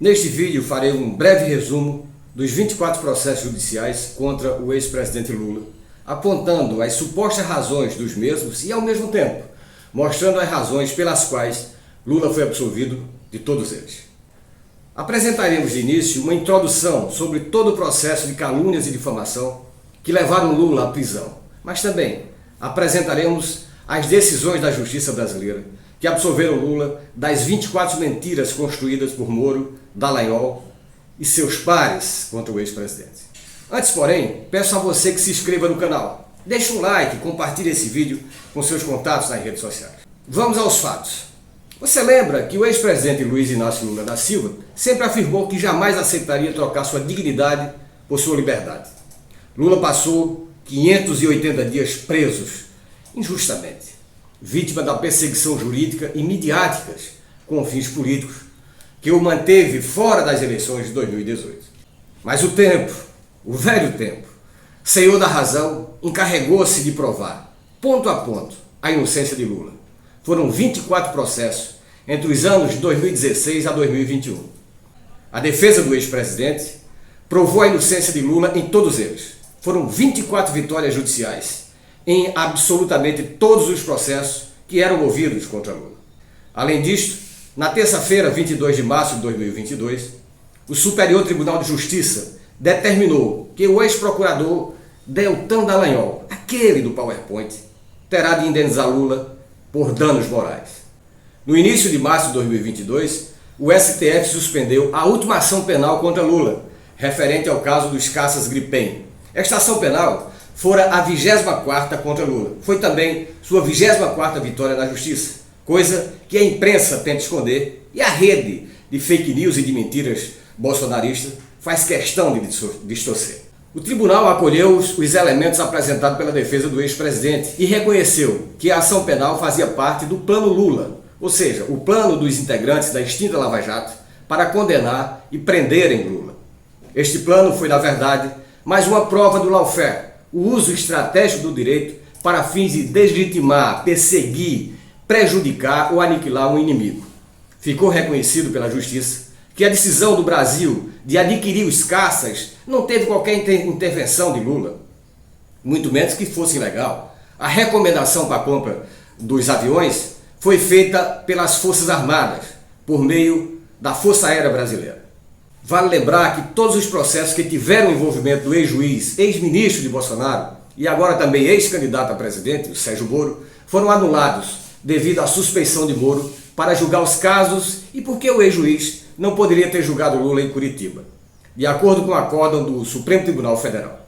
Neste vídeo farei um breve resumo dos 24 processos judiciais contra o ex-presidente Lula, apontando as supostas razões dos mesmos e, ao mesmo tempo, mostrando as razões pelas quais Lula foi absolvido de todos eles. Apresentaremos de início uma introdução sobre todo o processo de calúnias e difamação que levaram Lula à prisão, mas também apresentaremos as decisões da justiça brasileira que absolveram Lula das 24 mentiras construídas por Moro, Dallagnol e seus pares contra o ex-presidente. Antes, porém, peço a você que se inscreva no canal, deixe um like e compartilhe esse vídeo com seus contatos nas redes sociais. Vamos aos fatos. Você lembra que o ex-presidente Luiz Inácio Lula da Silva sempre afirmou que jamais aceitaria trocar sua dignidade por sua liberdade. Lula passou 580 dias presos, injustamente, vítima da perseguição jurídica e midiáticas com fins políticos, que o manteve fora das eleições de 2018. Mas o tempo, o velho tempo, senhor da razão, encarregou-se de provar, ponto a ponto, a inocência de Lula. Foram 24 processos entre os anos de 2016 a 2021. A defesa do ex-presidente provou a inocência de Lula em todos eles. Foram 24 vitórias judiciais em absolutamente todos os processos que eram movidos contra Lula. Além disto, na terça-feira, 22 de março de 2022, o Superior Tribunal de Justiça determinou que o ex-procurador Deltan Dallagnol, aquele do PowerPoint, terá de indenizar Lula por danos morais. No início de março de 2022, o STF suspendeu a última ação penal contra Lula, referente ao caso dos caças Gripen. Esta ação penal fora a 24ª contra Lula. Foi também sua 24ª vitória na justiça, coisa que a imprensa tenta esconder e a rede de fake news e de mentiras bolsonaristas faz questão de distorcer. O tribunal acolheu os elementos apresentados pela defesa do ex-presidente e reconheceu que a ação penal fazia parte do plano Lula, ou seja, o plano dos integrantes da extinta Lava Jato para condenar e prenderem Lula. Este plano foi, na verdade, mais uma prova do lawfare, o uso estratégico do direito para fins de deslegitimar, perseguir, prejudicar ou aniquilar um inimigo. Ficou reconhecido pela justiça que a decisão do Brasil de adquirir os caças não teve qualquer intervenção de Lula, muito menos que fosse ilegal. A recomendação para a compra dos aviões foi feita pelas Forças Armadas, por meio da Força Aérea Brasileira. Vale lembrar que todos os processos que tiveram envolvimento do ex-juiz, ex-ministro de Bolsonaro e agora também ex-candidato a presidente, o Sérgio Moro, foram anulados devido à suspeição de Moro para julgar os casos e porque o ex-juiz não poderia ter julgado Lula em Curitiba, de acordo com o acórdão do Supremo Tribunal Federal.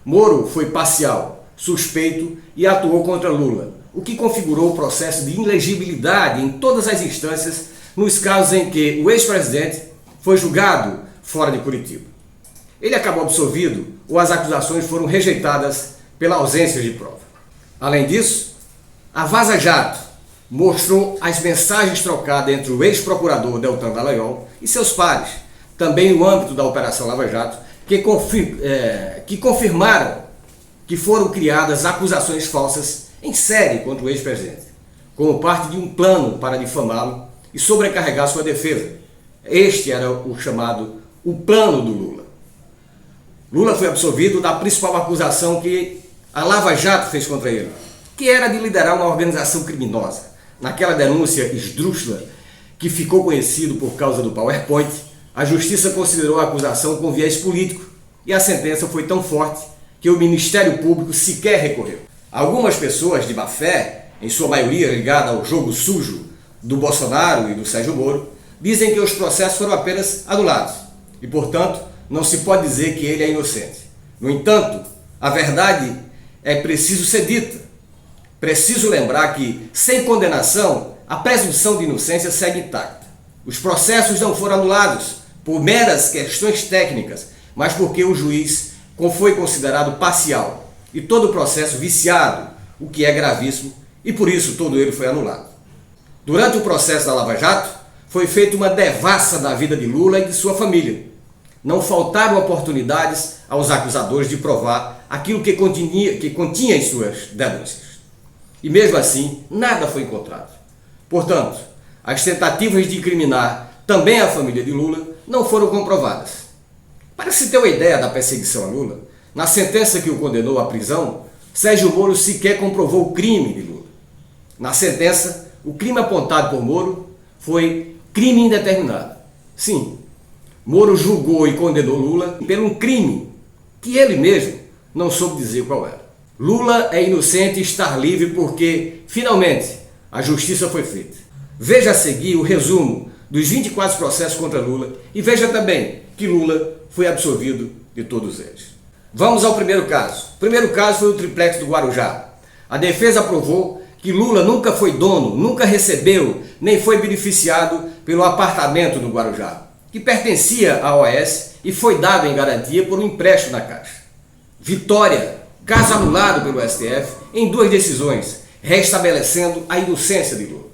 Moro foi parcial, suspeito e atuou contra Lula, o que configurou o processo de ilegibilidade em todas as instâncias nos casos em que o ex-presidente foi julgado fora de Curitiba. Ele acabou absolvido ou as acusações foram rejeitadas pela ausência de prova. Além disso, a Vaza Jato mostrou as mensagens trocadas entre o ex-procurador Deltan Dallagnol e seus pares, também no âmbito da Operação Lava Jato, que confirmaram que foram criadas acusações falsas em série contra o ex-presidente, como parte de um plano para difamá-lo e sobrecarregar sua defesa. Este era o chamado o plano do Lula. Lula foi absolvido da principal acusação que a Lava Jato fez contra ele, que era de liderar uma organização criminosa. Naquela denúncia esdrúxula, que ficou conhecido por causa do PowerPoint, a justiça considerou a acusação com viés político e a sentença foi tão forte que o Ministério Público sequer recorreu. Algumas pessoas de má fé, em sua maioria ligada ao jogo sujo do Bolsonaro e do Sérgio Moro, dizem que os processos foram apenas anulados e, portanto, não se pode dizer que ele é inocente. No entanto, a verdade é preciso ser dita. Preciso lembrar que, sem condenação, a presunção de inocência segue intacta. Os processos não foram anulados por meras questões técnicas, mas porque o juiz foi considerado parcial e todo o processo viciado, o que é gravíssimo, e por isso todo ele foi anulado. Durante o processo da Lava Jato, foi feita uma devassa da vida de Lula e de sua família. Não faltaram oportunidades aos acusadores de provar aquilo que continha em suas denúncias. E mesmo assim, nada foi encontrado. Portanto, as tentativas de incriminar também a família de Lula não foram comprovadas. Para se ter uma ideia da perseguição a Lula, na sentença que o condenou à prisão, Sérgio Moro sequer comprovou o crime de Lula. Na sentença, o crime apontado por Moro foi crime indeterminado. Sim, Moro julgou e condenou Lula por um crime que ele mesmo não soube dizer qual era. Lula é inocente e está livre porque, finalmente, a justiça foi feita. Veja a seguir o resumo dos 24 processos contra Lula e veja também que Lula foi absolvido de todos eles. Vamos ao primeiro caso. O primeiro caso foi o triplex do Guarujá. A defesa provou que Lula nunca foi dono, nunca recebeu, nem foi beneficiado pelo apartamento do Guarujá, que pertencia à OAS e foi dado em garantia por um empréstimo na Caixa. Vitória, caso anulado pelo STF em 2 decisões, restabelecendo a inocência de Lula.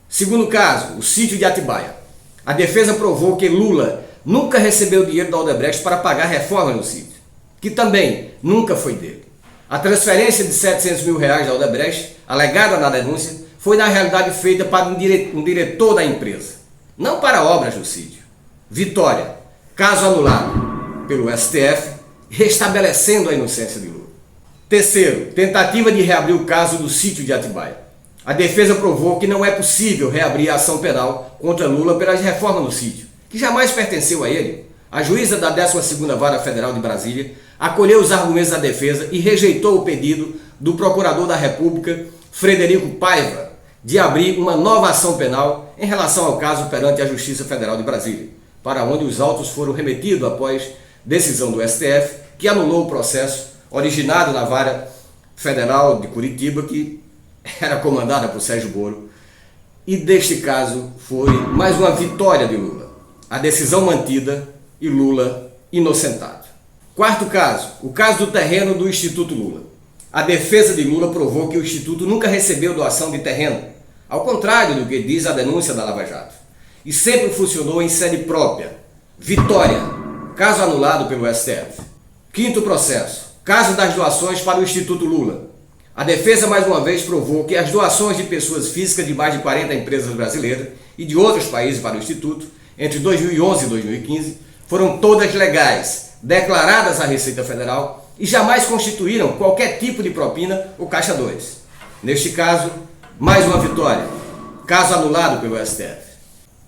Segundo caso, o sítio de Atibaia. A defesa provou que Lula nunca recebeu dinheiro da Odebrecht para pagar reforma no sítio, que também nunca foi dele. A transferência de R$700 mil da Odebrecht, alegada na denúncia, foi na realidade feita para um diretor da empresa, não para obras no sítio. Vitória, caso anulado pelo STF, restabelecendo a inocência de Lula. Terceiro, tentativa de reabrir o caso do sítio de Atibaia. A defesa provou que não é possível reabrir a ação penal contra Lula pelas reformas no sítio, que jamais pertenceu a ele. A juíza da 12ª Vara Federal de Brasília acolheu os argumentos da defesa e rejeitou o pedido do Procurador da República, Frederico Paiva, de abrir uma nova ação penal em relação ao caso perante a Justiça Federal de Brasília, para onde os autos foram remetidos após decisão do STF, que anulou o processo originado na Vara Federal de Curitiba, que era comandada por Sérgio Moro, e deste caso foi mais uma vitória de Lula. A decisão mantida e Lula inocentado. Quarto caso, o caso do terreno do Instituto Lula. A defesa de Lula provou que o Instituto nunca recebeu doação de terreno, ao contrário do que diz a denúncia da Lava Jato, e sempre funcionou em sede própria. Vitória, caso anulado pelo STF. Quinto processo, caso das doações para o Instituto Lula. A defesa mais uma vez provou que as doações de pessoas físicas de mais de 40 empresas brasileiras e de outros países para o Instituto, entre 2011 e 2015, foram todas legais, declaradas à Receita Federal e jamais constituíram qualquer tipo de propina ou caixa 2. Neste caso, mais uma vitória, caso anulado pelo STF.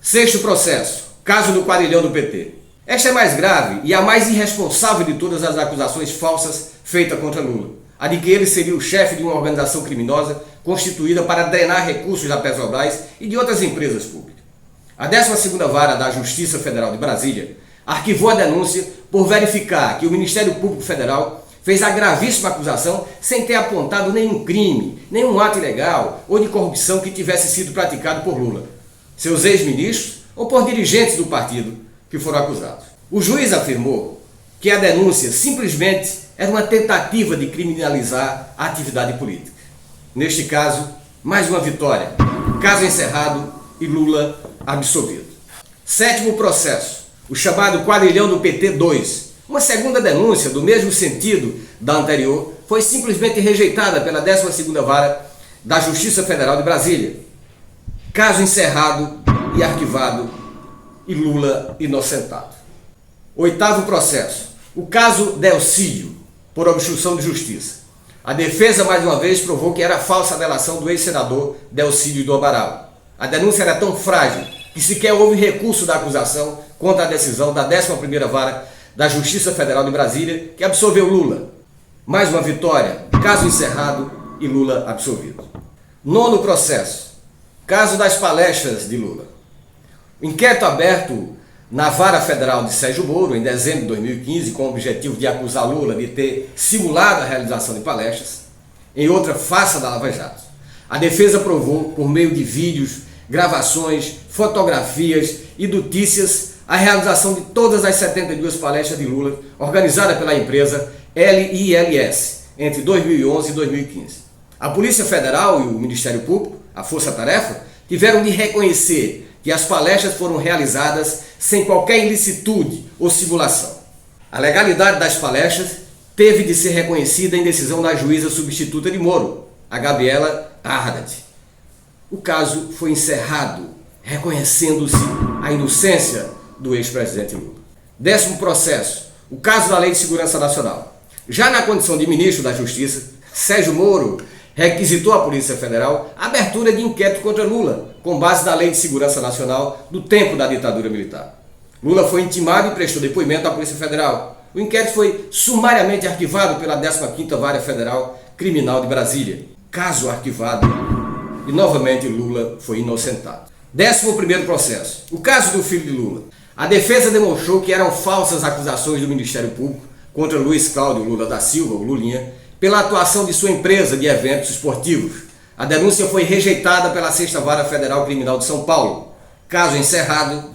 Sexto processo, caso do quadrilhão do PT. Esta é mais grave e a mais irresponsável de todas as acusações falsas feitas contra Lula, a de que ele seria o chefe de uma organização criminosa constituída para drenar recursos da Petrobras e de outras empresas públicas. A 12ª Vara da Justiça Federal de Brasília arquivou a denúncia por verificar que o Ministério Público Federal fez a gravíssima acusação sem ter apontado nenhum crime, nenhum ato ilegal ou de corrupção que tivesse sido praticado por Lula, seus ex-ministros ou por dirigentes do partido que foram acusados. O juiz afirmou que a denúncia simplesmente era uma tentativa de criminalizar a atividade política. Neste caso, mais uma vitória, caso encerrado e Lula absolvido. Sétimo processo, o chamado quadrilhão do PT 2. Uma segunda denúncia do mesmo sentido da anterior foi simplesmente rejeitada pela 12ª Vara da Justiça Federal de Brasília. Caso encerrado e arquivado e Lula inocentado. Oitavo processo, o caso Delcídio, por obstrução de justiça. A defesa mais uma vez provou que era falsa a delação do ex-senador Delcídio do Amaral. A denúncia era tão frágil que sequer houve recurso da acusação contra a decisão da 11ª Vara da Justiça Federal de Brasília, que absolveu Lula. Mais uma vitória, caso encerrado e Lula absolvido. Nono processo, caso das palestras de Lula. O inquérito aberto na Vara Federal de Sérgio Moro, em dezembro de 2015, com o objetivo de acusar Lula de ter simulado a realização de palestras, em outra face da Lava Jato. A defesa provou, por meio de vídeos, gravações, fotografias e notícias, a realização de todas as 72 palestras de Lula, organizadas pela empresa LILS, entre 2011 e 2015. A Polícia Federal e o Ministério Público, a Força Tarefa, tiveram de reconhecer que as palestras foram realizadas sem qualquer ilicitude ou simulação. A legalidade das palestras teve de ser reconhecida em decisão da juíza substituta de Moro, a Gabriela Ardat. O caso foi encerrado, reconhecendo-se a inocência do ex-presidente Lula. 10º processo, o caso da Lei de Segurança Nacional. Já na condição de ministro da Justiça, Sérgio Moro requisitou à Polícia Federal a abertura de inquérito contra Lula, com base na Lei de Segurança Nacional do tempo da ditadura militar. Lula foi intimado e prestou depoimento à Polícia Federal. O inquérito foi sumariamente arquivado pela 15ª Vara Federal Criminal de Brasília. Caso arquivado e novamente Lula foi inocentado. 11º processo, o caso do filho de Lula. A defesa demonstrou que eram falsas acusações do Ministério Público contra Luiz Cláudio Lula da Silva, o Lulinha, pela atuação de sua empresa de eventos esportivos. A denúncia foi rejeitada pela 6ª Vara Federal Criminal de São Paulo. Caso encerrado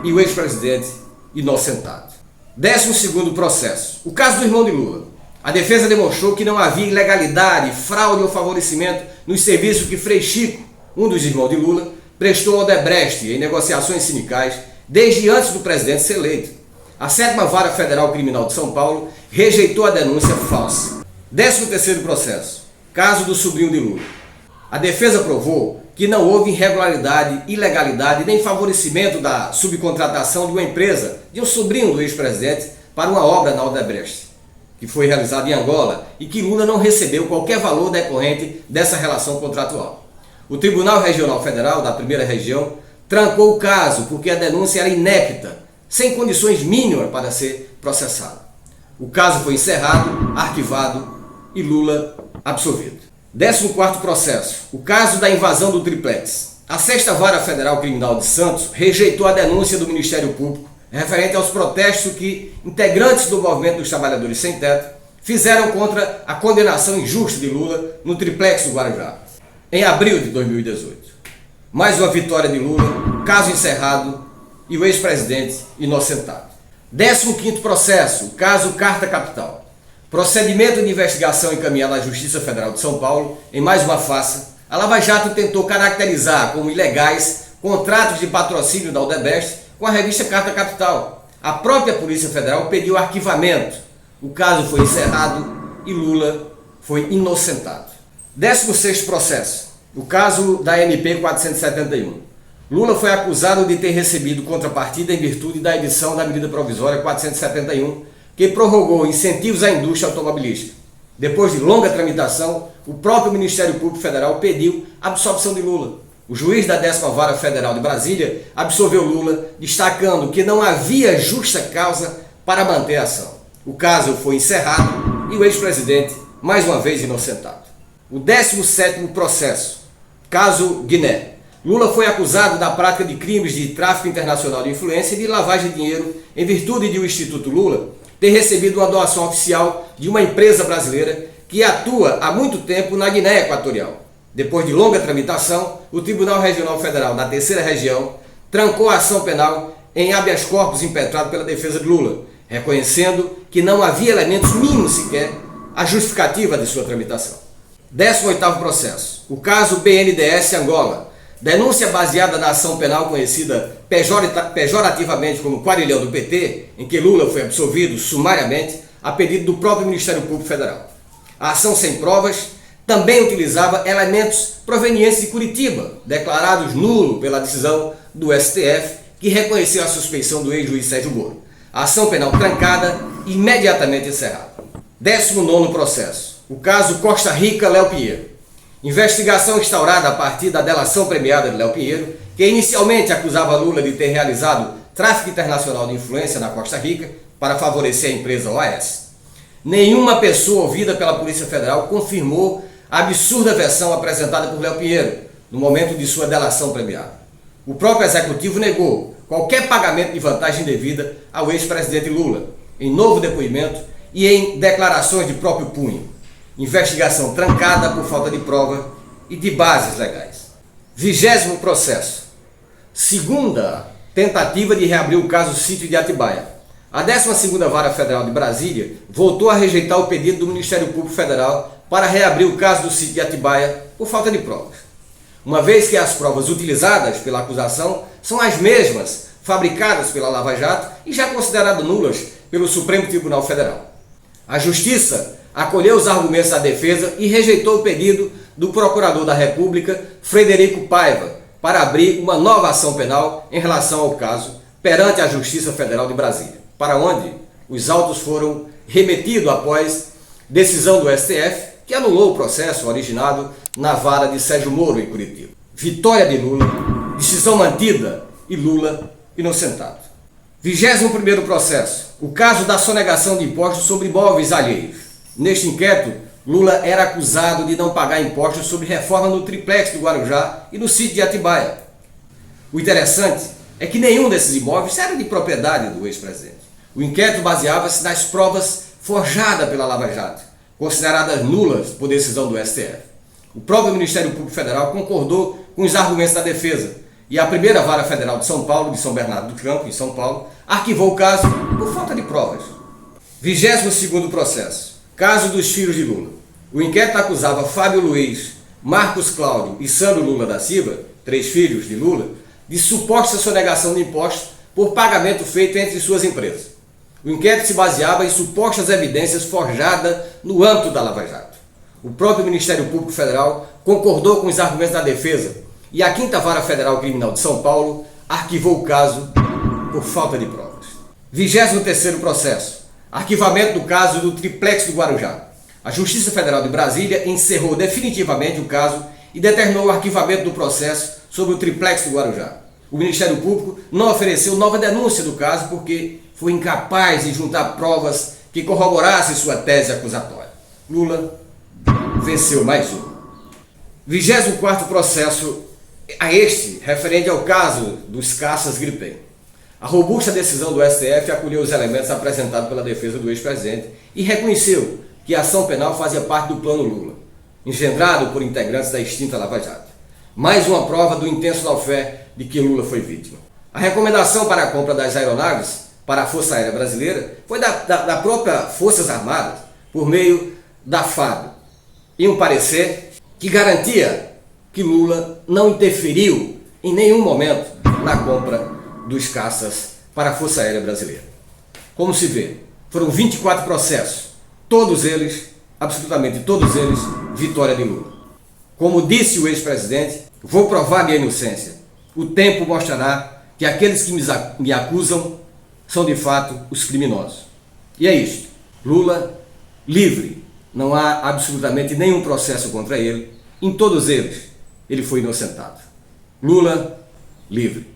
e o ex-presidente inocentado. 12º processo, o caso do irmão de Lula. A defesa demonstrou que não havia ilegalidade, fraude ou favorecimento nos serviços que Frei Chico, um dos irmãos de Lula, prestou ao Odebrecht em negociações sindicais desde antes do presidente ser eleito. A 7ª Vara Federal Criminal de São Paulo rejeitou a denúncia falsa. 13º processo, caso do sobrinho de Lula. A defesa provou que não houve irregularidade, ilegalidade nem favorecimento da subcontratação de uma empresa de um sobrinho do ex-presidente para uma obra na Odebrecht, que foi realizada em Angola e que Lula não recebeu qualquer valor decorrente dessa relação contratual. O Tribunal Regional Federal da Primeira Região trancou o caso porque a denúncia era inepta, sem condições mínimas para ser processado. O caso foi encerrado, arquivado e Lula absolvido. 14º processo, o caso da invasão do triplex. A 6ª Vara Federal Criminal de Santos rejeitou a denúncia do Ministério Público referente aos protestos que integrantes do Movimento dos Trabalhadores Sem Teto fizeram contra a condenação injusta de Lula no triplex do Guarujá, em abril de 2018. Mais uma vitória de Lula, caso encerrado e o ex-presidente inocentado. 15º processo, o caso Carta Capital. Procedimento de investigação encaminhado à Justiça Federal de São Paulo, em mais uma farsa, a Lava Jato tentou caracterizar como ilegais contratos de patrocínio da Odebrecht com a revista Carta Capital. A própria Polícia Federal pediu arquivamento. O caso foi encerrado e Lula foi inocentado. 16º processo, o caso da MP 471. Lula foi acusado de ter recebido contrapartida em virtude da edição da medida provisória 471, que prorrogou incentivos à indústria automobilística. Depois de longa tramitação, o próprio Ministério Público Federal pediu a absolvição de Lula. O juiz da 10ª Vara Federal de Brasília absolveu Lula, destacando que não havia justa causa para manter a ação. O caso foi encerrado e o ex-presidente, mais uma vez, inocentado. O 17º processo, caso Guiné. Lula foi acusado da prática de crimes de tráfico internacional de influência e de lavagem de dinheiro em virtude de o Instituto Lula ter recebido uma doação oficial de uma empresa brasileira que atua há muito tempo na Guiné Equatorial. Depois de longa tramitação, o Tribunal Regional Federal da Terceira Região trancou a ação penal em habeas corpus impetrado pela defesa de Lula, reconhecendo que não havia elementos mínimos sequer à justificativa de sua tramitação. 18º processo, o caso BNDES Angola. Denúncia baseada na ação penal conhecida pejorativamente como Quadrilhão do PT, em que Lula foi absolvido sumariamente a pedido do próprio Ministério Público Federal. A ação sem provas também utilizava elementos provenientes de Curitiba, declarados nulos pela decisão do STF, que reconheceu a suspeição do ex-juiz Sérgio Moro. A ação penal trancada e imediatamente encerrada. 19º processo, o caso Costa Rica-Léo Pinheiro. Investigação instaurada a partir da delação premiada de Léo Pinheiro, que inicialmente acusava Lula de ter realizado tráfico internacional de influência na Costa Rica para favorecer a empresa OAS. Nenhuma pessoa ouvida pela Polícia Federal confirmou a absurda versão apresentada por Léo Pinheiro no momento de sua delação premiada. O próprio executivo negou qualquer pagamento de vantagem devida ao ex-presidente Lula, em novo depoimento e em declarações de próprio punho. Investigação trancada por falta de prova e de bases legais. 20º processo. Segunda tentativa de reabrir o caso Sítio de Atibaia. A 12ª Vara Federal de Brasília voltou a rejeitar o pedido do Ministério Público Federal para reabrir o caso do Sítio de Atibaia por falta de provas. Uma vez que as provas utilizadas pela acusação são as mesmas fabricadas pela Lava Jato e já consideradas nulas pelo Supremo Tribunal Federal. A Justiça acolheu os argumentos da defesa e rejeitou o pedido do Procurador da República, Frederico Paiva, para abrir uma nova ação penal em relação ao caso, perante a Justiça Federal de Brasília, para onde os autos foram remetidos após decisão do STF, que anulou o processo originado na vara de Sérgio Moro, em Curitiba. Vitória de Lula, decisão mantida e Lula inocentado. 21º processo, o caso da sonegação de impostos sobre imóveis alheios. Neste inquérito, Lula era acusado de não pagar impostos sobre reforma no triplex do Guarujá e no sítio de Atibaia. O interessante é que nenhum desses imóveis era de propriedade do ex-presidente. O inquérito baseava-se nas provas forjadas pela Lava Jato, consideradas nulas por decisão do STF. O próprio Ministério Público Federal concordou com os argumentos da defesa e a primeira vara federal de São Paulo, de São Bernardo do Campo, em São Paulo, arquivou o caso por falta de provas. 22º processo, caso dos filhos de Lula. O inquérito acusava Fábio Luiz, Marcos Cláudio e Sandro Lula da Silva, 3 filhos de Lula, de suposta sonegação de impostos por pagamento feito entre suas empresas. O inquérito se baseava em supostas evidências forjadas no âmbito da Lava Jato. O próprio Ministério Público Federal concordou com os argumentos da defesa e a 5ª Vara Federal Criminal de São Paulo arquivou o caso por falta de provas. 23º processo, arquivamento do caso do triplex do Guarujá. A Justiça Federal de Brasília encerrou definitivamente o caso e determinou o arquivamento do processo sobre o triplex do Guarujá. O Ministério Público não ofereceu nova denúncia do caso porque foi incapaz de juntar provas que corroborassem sua tese acusatória. Lula venceu mais um. 24º processo, a este referente ao caso dos caças Gripem. A robusta decisão do STF acolheu os elementos apresentados pela defesa do ex-presidente e reconheceu que a ação penal fazia parte do plano Lula, engendrado por integrantes da extinta Lava Jato. Mais uma prova do intenso lawfare de que Lula foi vítima. A recomendação para a compra das aeronaves para a Força Aérea Brasileira foi da própria Forças Armadas, por meio da FAB, em um parecer que garantia que Lula não interferiu em nenhum momento na compra dos caças para a Força Aérea Brasileira. Como se vê, foram 24 processos, todos eles, absolutamente todos eles, vitória de Lula. Como disse o ex-presidente, vou provar minha inocência. O tempo mostrará que aqueles que me acusam são de fato os criminosos. E é isto. Lula livre. Não há absolutamente nenhum processo contra ele. Em todos eles, ele foi inocentado. Lula livre.